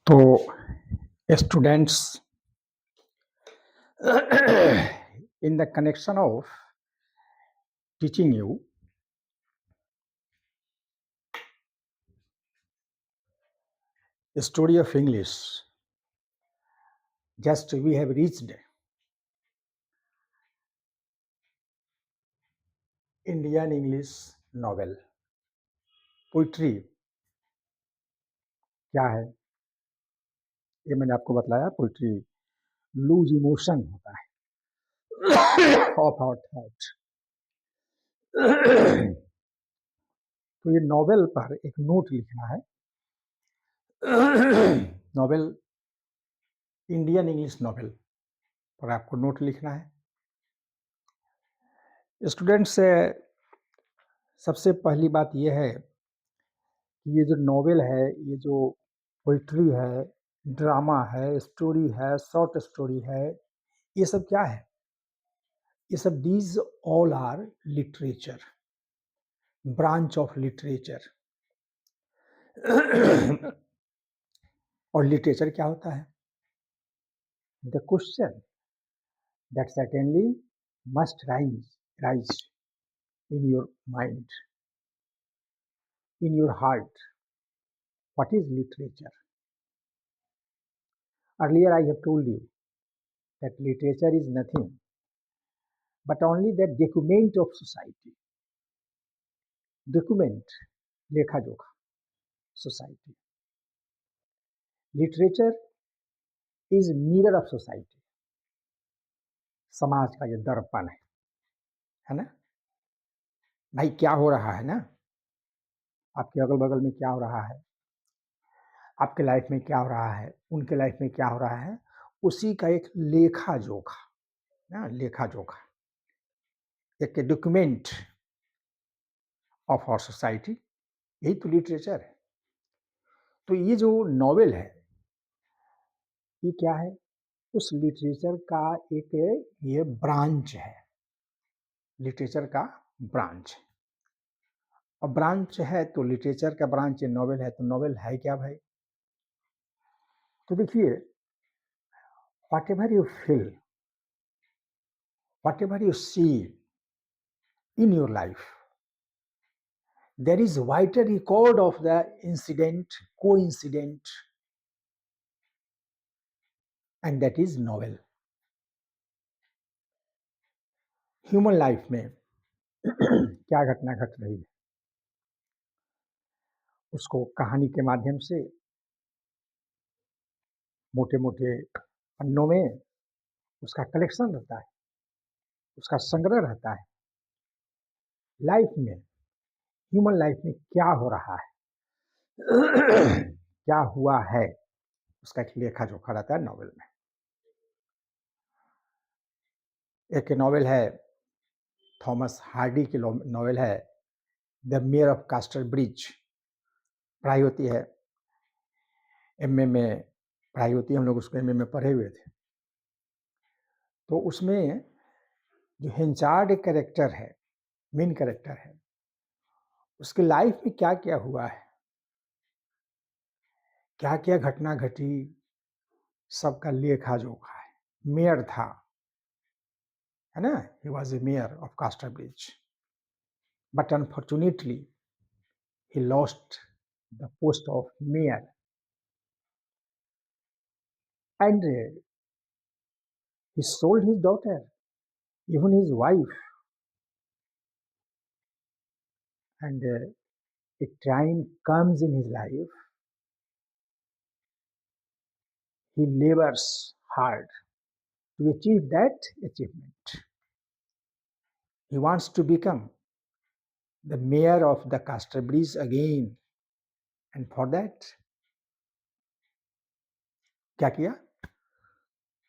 तो students in the connection of teaching you the story of English, just we have reached Indian English novel. Poetry क्या है ये मैंने आपको बतलाया. पोइट्री लूज इमोशन होता है ऑफ आवर थॉट. तो ये नॉवेल पर एक नोट लिखना है. नॉवेल इंडियन इंग्लिश नॉवेल पर आपको नोट लिखना है. स्टूडेंट्स, सबसे पहली बात यह है कि ये जो नॉवेल है, ये जो पोइट्री है, ड्रामा है, स्टोरी है, शॉर्ट स्टोरी है, ये सब क्या है? ये सब these all are literature, branch of literature. और लिटरेचर क्या होता है? The question that certainly must rise in your mind, in your heart. What is literature? Earlier I have told you that literature is nothing but only the document of society. Document, lekha jokha, society. Literature is mirror of society. समाज का ये दर्पण है ना? भाई क्या हो रहा है ना, आपके अगल बगल में क्या हो रहा है, आपके लाइफ में क्या हो रहा है, उनके लाइफ में क्या हो रहा है, उसी का एक लेखा जोखा ना, लेखा जोखा, एक डॉक्यूमेंट ऑफ आवर सोसाइटी. यही तो लिटरेचर है. तो ये जो नॉवेल है ये क्या है? उस लिटरेचर का एक ये ब्रांच है, लिटरेचर का ब्रांच. और ब्रांच है तो लिटरेचर का ब्रांच ये नॉवेल है. तो नॉवेल है क्या भाई? तो देखिए, whatever you feel, whatever you see in your life, there is vital record of the incident, coincident, and that is novel. Human life में क्या घटना घट रही है उसको कहानी के माध्यम से मोटे मोटे पन्नों में उसका कलेक्शन रहता है, उसका संग्रह रहता है. लाइफ में, ह्यूमन लाइफ में क्या हो रहा है, क्या हुआ है, उसका एक लेखा जोखा रहता है नॉवेल में. एक नॉवेल है थॉमस हार्डी की नॉवेल है the mayor of Casterbridge. पढ़ाई होती है एमए में, पढ़ाई होती है, हम लोग उसको एमए में पढ़े हुए थे. तो उसमें जो हेंचार्ड एक कैरेक्टर है, मेन कैरेक्टर है, उसकी लाइफ में क्या क्या हुआ है, क्या क्या घटना घटी, सबका लेखा जोखा है. मेयर था, है ना, he was a mayor of Casterbridge, but unfortunately he lost the post of mayor, and he sold his daughter, even his wife, and a time comes in his life, he labors hard to achieve that achievement. He wants to become the mayor of the Castor Casterbridge again, and for that क्या किया?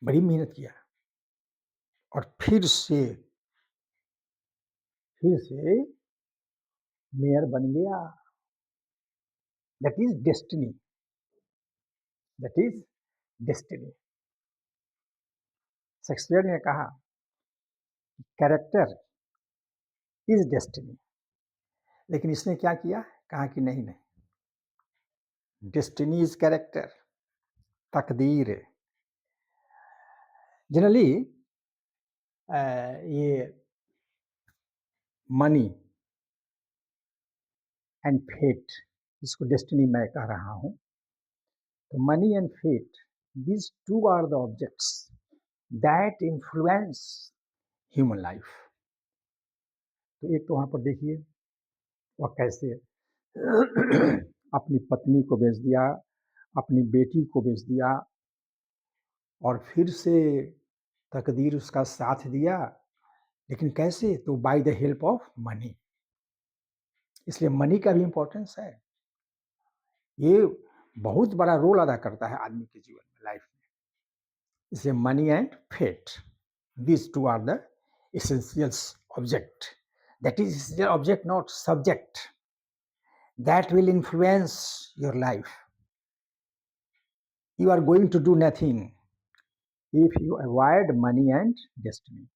बड़ी मेहनत किया और फिर से mayor बन गया। That is destiny, that is destiny. Shakespeare ने कहा, कैरेक्टर इज़ डेस्टिनी। लेकिन इसने क्या किया? कहा कि नहीं, डेस्टिनी इज़ कैरेक्टर, तकदीर है। जनरली ये मनी एंड फेट, इसको डेस्टिनी मैं कह रहा हूँ। तो money and fate, these two are the objects that influence human life। तो एक तो वहाँ पर देखिए वह कैसे अपनी पत्नी को बेच दिया, अपनी बेटी को बेच दिया और फिर से तकदीर उसका साथ दिया, लेकिन कैसे? तो by the help of money. इसलिए मनी का भी इम्पोर्टेंस है। ये बहुत बड़ा रोल अदा करता है आदमी के जीवन में, लाइफ में। इसलिए money and fate, these two are the essentials object, that is essential object, not subject, that will influence your life। You are going to do nothing if you avoid money and destiny।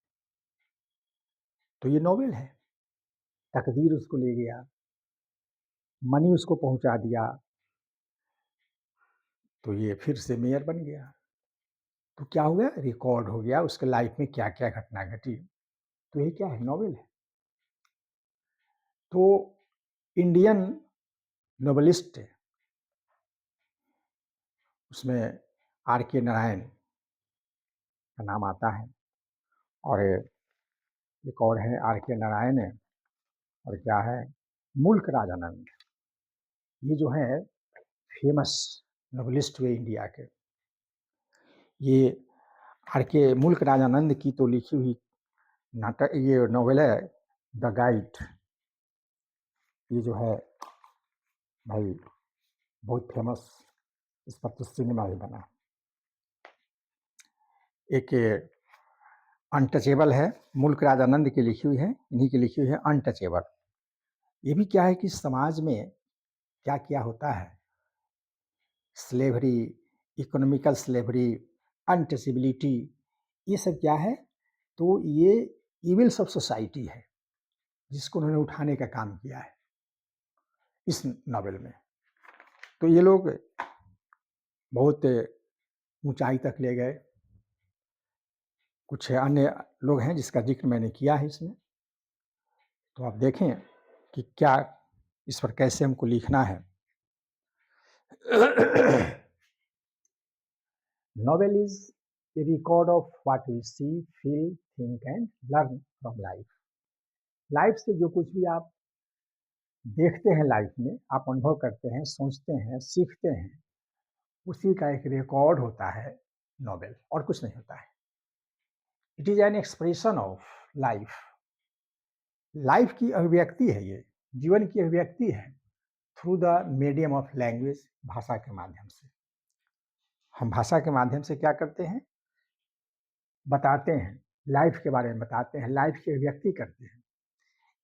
तो ये Nobel है। तकदीर उसको ले गया, money उसको पहुंचा दिया, तो ये फिर से मेयर बन गया। तो क्या हो गया? रिकॉर्ड हो गया उसके लाइफ में क्या क्या घटना घटी। तो ये क्या है? नोबेल है। तो इंडियन नोवेलिस्ट है, उसमें आर के नारायण का नाम आता है और एक और है आर के नारायण है और क्या है? मुल्क राज आनंद। ये जो है फेमस नोवेलिस्ट हुए इंडिया के। ये आर के मुल्क राज आनंद की तो लिखी हुई नाटक, ये नोवेल है द गाइड। ये जो है भाई बहुत फेमस, इस पर तो सिनेमा भी बना। एक अनटचेबल है, मुल्क राज आनंद की लिखी हुई है, इन्हीं की लिखी हुई है अनटचेबल। ये भी क्या है कि समाज में क्या क्या होता है, स्लेवरी, इकोनॉमिकल स्लेवरी, अनटचेबिलिटी, ये सब क्या है? तो ये इविल्स ऑफ सोसाइटी है जिसको उन्होंने उठाने का काम किया है इस नॉवेल में। तो ये लोग बहुत ऊंचाई तक ले गए। कुछ अन्य लोग हैं जिसका जिक्र मैंने किया है इसमें। तो आप देखें कि क्या इस पर कैसे हमको लिखना है। Novel is a record of what we see, feel, think and learn from life। Life से जो कुछ भी आप देखते हैं, लाइफ में आप अनुभव करते हैं, सोचते हैं, सीखते हैं, उसी का एक रिकॉर्ड होता है नॉवेल, और कुछ नहीं होता है। It is an expression of life. Life की अभिव्यक्ति है, ये जीवन की अभिव्यक्ति है through the medium of language, भाषा के माध्यम से। हम भाषा के माध्यम से क्या करते हैं? बताते हैं, लाइफ के बारे में बताते हैं, लाइफ की अभिव्यक्ति करते हैं।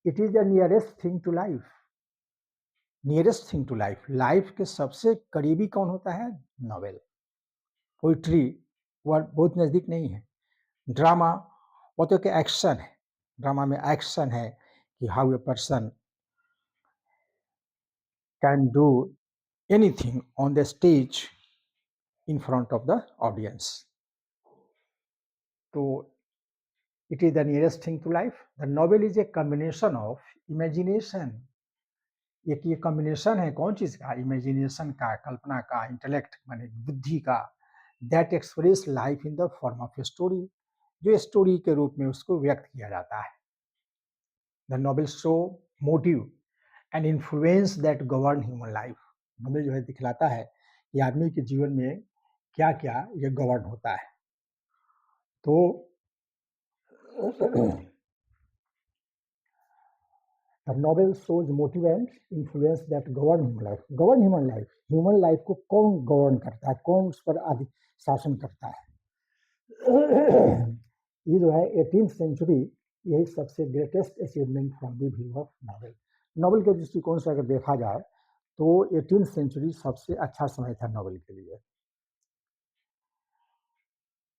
It is the nearest thing to life. Nearest thing to life, life के सबसे करीबी कौन होता है? नॉवेल। पोइट्री वह बहुत नज़दीक नहीं है। ड्रामा वो तो कि एक्शन है, ड्रामा में एक्शन है कि how a person can do anything on the stage in front of the audience. तो it is the nearest thing to life. The novel is a combination of imagination. एक ये combination है कौन चीज़ का? Imagination का, कल्पना का, इंटेलेक्ट माने बुद्धि का, that express life in the form of a story, जो स्टोरी के रूप में उसको व्यक्त किया जाता है। The novel show motive and influence that govern human life. Novel जो है दिखलाता है कि आदमी के जीवन में क्या क्या ये गवर्न होता है। तो the novel shows motive and influence that govern human life को कौन गवर्न करता है, कौन उस पर आदि शासन करता है। ये जो है 18th सेंचुरी, यही सबसे greatest achievement from the view of novel. Novel के दृष्टिकोण से अगर देखा जाए तो 18th सेंचुरी सबसे अच्छा समय था नॉवेल के लिए।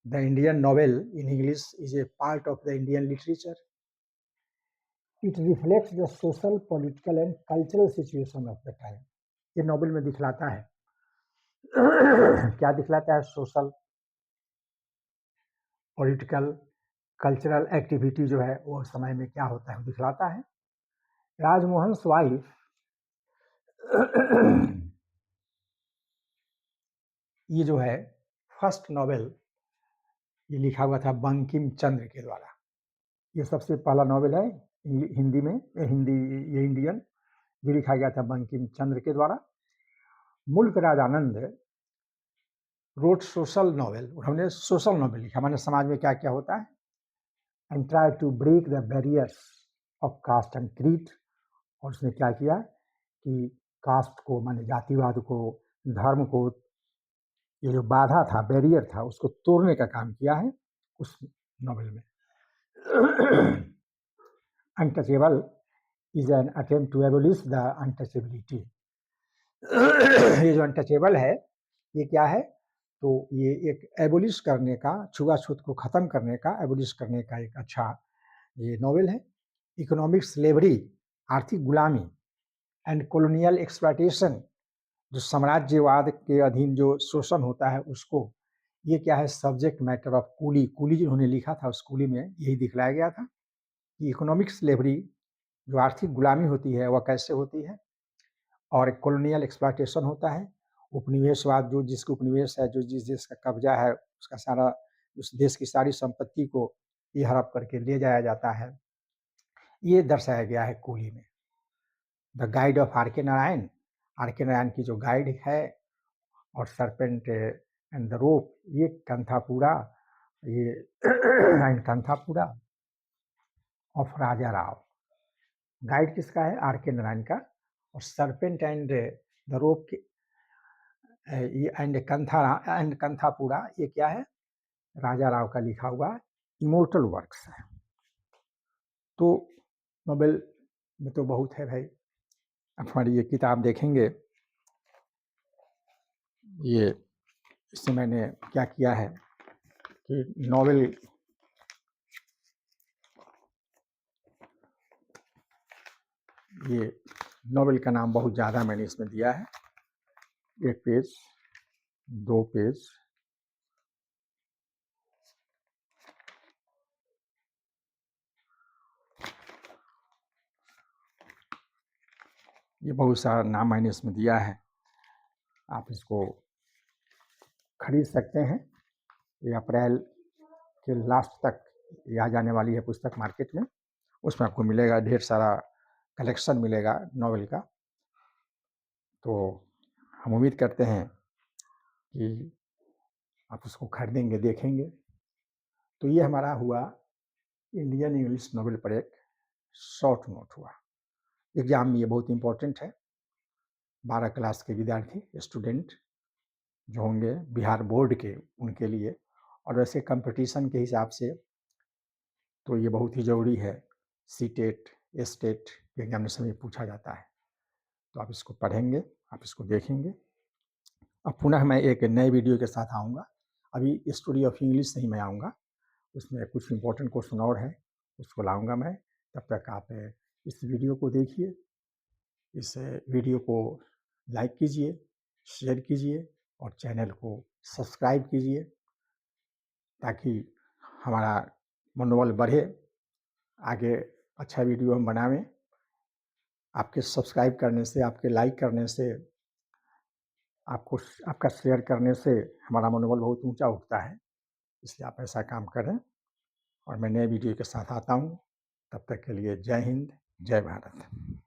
The Indian novel in English is a part of the Indian literature. It reflects the social, political and cultural situation of the time. ये नॉवेल में दिखलाता है क्या दिखलाता है? सोशल, पॉलिटिकल, कल्चरल एक्टिविटी जो है वो समय में क्या होता है दिखलाता है। राजमोहन वाइफ ये जो है फर्स्ट नॉवेल ये लिखा हुआ था बंकिम चंद्र के द्वारा। ये सबसे पहला नॉवेल है हिंदी में, ये इंडियन, जो लिखा गया था बंकिम चंद्र के द्वारा। Mulk Raj Anand wrote social novel, उन्होंने सोशल नॉवेल लिखा, माने समाज में क्या क्या होता है, and try to break the barriers of caste and creed. और उसने क्या किया कि कास्ट को, माने जातिवाद को, धर्म को, ये जो बाधा था, बैरियर था, उसको तोड़ने का काम किया है उस नॉवेल में। Untouchable is an attempt to abolish the untouchability. ये जो अनटचेबल है ये क्या है? तो ये एक एबोलिश करने का, छुआछूत को खत्म करने का, एबोलिश करने का एक अच्छा ये नॉवेल है। इकोनॉमिक स्लेवरी, आर्थिक गुलामी, एंड कॉलोनियल एक्सप्लॉयटेशन, जो साम्राज्यवाद के अधीन जो शोषण होता है उसको, ये क्या है? Subject matter of coolie. Coolie जिन्होंने लिखा था उस कूली में यही दिखलाया गया था कि इकोनॉमिक स्लेवरी, जो आर्थिक गुलामी होती है वह कैसे होती है, और कॉलोनियल एक्सप्लॉयटेशन होता है, उपनिवेशवाद, जो जिसको उपनिवेश है, जो जिस देश का कब्जा है उसका सारा, उस देश की सारी संपत्ति को ये हड़प करके ले जाया जाता है, ये दर्शाया गया है कूली में। द गाइड ऑफ आर के नारायण, आर के नारायण की जो गाइड है, और सरपेंट एंड द रोप, ये कंथापुरा, ये and Kanthapura of Raja Rao. Guide किसका है? आर के नारायण का। और सरपेंट एंड द रोप के ये एंड कंथापुरा, ये क्या है? राजा राव का लिखा हुआ इमोर्टल वर्क्स है। तो नोबेल में तो बहुत है भाई। हमारी ये किताब देखेंगे, ये इससे मैंने क्या किया है कि नोबेल, ये नोबेल का नाम बहुत ज़्यादा मैंने इसमें दिया है, 1 पेज, 2 पेज, ये बहुत सारा नाम मैंने इसमें दिया है। आप इसको खरीद सकते हैं। ये अप्रैल के लास्ट तक ये आ जाने वाली है पुस्तक मार्केट में। उसमें आपको मिलेगा, ढेर सारा कलेक्शन मिलेगा नॉवेल का। तो हम उम्मीद करते हैं कि आप उसको खरीदेंगे, देखेंगे। तो ये हमारा हुआ इंडियन इंग्लिश नॉवेल पर एक शॉर्ट नोट हुआ। एग्जाम में ये बहुत इंपॉर्टेंट है। 12 क्लास के विद्यार्थी, स्टूडेंट जो होंगे बिहार बोर्ड के, उनके लिए, और वैसे कंपटीशन के हिसाब से तो ये बहुत ही ज़रूरी है। सीटेट, स्टेट के एग्जामिनेशन में पूछा जाता है। तो आप इसको पढ़ेंगे, आप इसको देखेंगे। अब पुनः मैं एक नए वीडियो के साथ आऊँगा। अभी स्टोरी ऑफ इंग्लिश से ही मैं आऊँगा, उसमें कुछ इंपॉर्टेंट क्वेश्चन और है, उसको लाऊँगा मैं। तब तक आप इस वीडियो को देखिए, इस वीडियो को लाइक कीजिए, शेयर कीजिए और चैनल को सब्सक्राइब कीजिए, ताकि हमारा मनोबल बढ़े, आगे अच्छा वीडियो हम बनावें। आपके सब्सक्राइब करने से, आपके लाइक करने से, आपको आपका शेयर करने से हमारा मनोबल बहुत ऊंचा उठता है। इसलिए आप ऐसा काम करें, और मैं नए वीडियो के साथ आता हूँ। तब तक के लिए जय हिंद, जय भारत।